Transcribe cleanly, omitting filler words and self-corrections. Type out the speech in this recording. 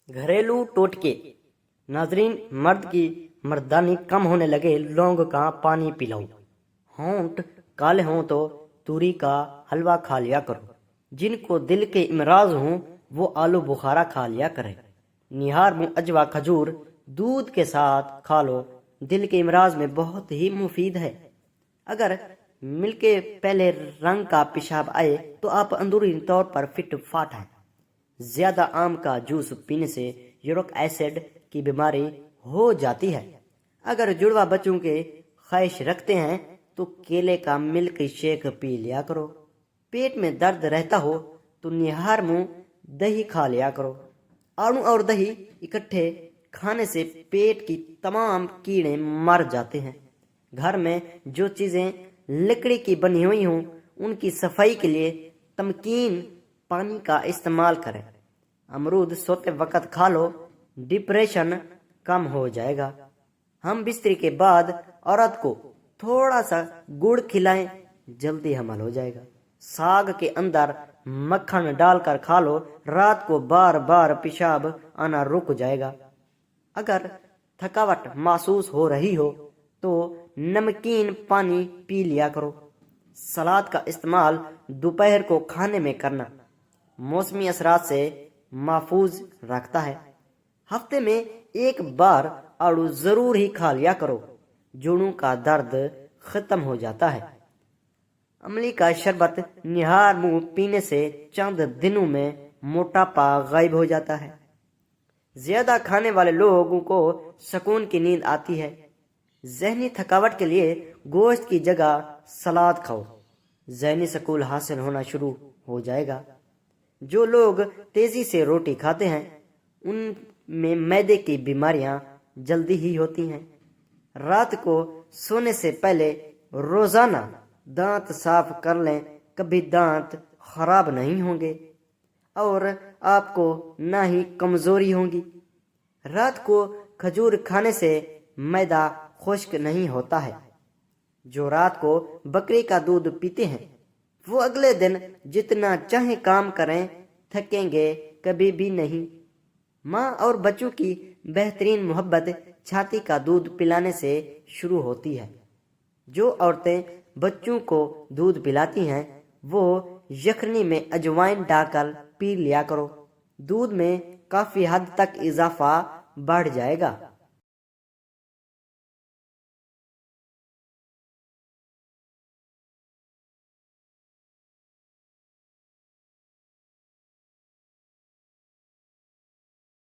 घरेलू टोटके। नाजरीन, मर्द की मर्दानी कम होने लगे, लौंग का पानी पिलाओ। होंठ काले हों तो तूरी का हलवा खा लिया करो। जिनको दिल के इमराज हों वो आलू बुखारा खा लिया करे। निहार मुँह अजवा खजूर दूध के साथ खा लो, दिल के इमराज में बहुत ही मुफीद है। अगर मिलके पहले रंग का पेशाब आए तो आप अंदरूनी तौर पर फिट फाट हैं। ज्यादा आम का जूस पीने से यूरिक एसिड की बीमारी हो जाती है। अगर जुड़वा बच्चों के ख्वाहिश रखते हैं तो केले का मिल्क शेक पी लिया करो। पेट में दर्द रहता हो तो निहार मुंह दही खा लिया करो। आड़ू और दही इकट्ठे खाने से पेट की तमाम कीड़े मर जाते हैं। घर में जो चीजें लकड़ी की बनी हुई हों उनकी सफाई के लिए तमकीन पानी का इस्तेमाल करें। अमरूद सोते वक्त खा लो, डिप्रेशन कम हो जाएगा। हम बिस्तरी के बाद औरत को थोड़ा सा गुड़ खिलाएं, जल्दी हमल हो जाएगा। साग के अंदर मक्खन डालकर खा लो, रात को बार बार पेशाब आना रुक जाएगा। अगर थकावट महसूस हो रही हो तो नमकीन पानी पी लिया करो। सलाद का इस्तेमाल दोपहर को खाने में करना मौसमी असरात से महफूज रखता है। हफ्ते में एक बार आड़ू जरूर ही खा लिया करो, जोड़ों का दर्द खत्म हो जाता है। अमली का शरबत निहार मुंह पीने से चंद दिनों में मोटापा गायब हो जाता है। ज्यादा खाने वाले लोगों को सुकून की नींद आती है। जहनी थकावट के लिए गोश्त की जगह सलाद खाओ, जहनी सुकून हासिल होना शुरू हो जाएगा। जो लोग तेजी से रोटी खाते हैं उनमें मैदे की बीमारियां जल्दी ही होती हैं। रात को सोने से पहले रोजाना दांत साफ कर लें, कभी दांत खराब नहीं होंगे और आपको ना ही कमजोरी होगी। रात को खजूर खाने से मैदा खुश्क नहीं होता है। जो रात को बकरी का दूध पीते हैं वो अगले दिन जितना चाहे काम करें, थकेंगे कभी भी नहीं। माँ और बच्चों की बेहतरीन मोहब्बत छाती का दूध पिलाने से शुरू होती है। जो औरतें बच्चों को दूध पिलाती हैं वो यखनी में अजवाइन डालकर पी लिया करो। दूध में काफी हद तक इजाफा बढ़ जाएगा।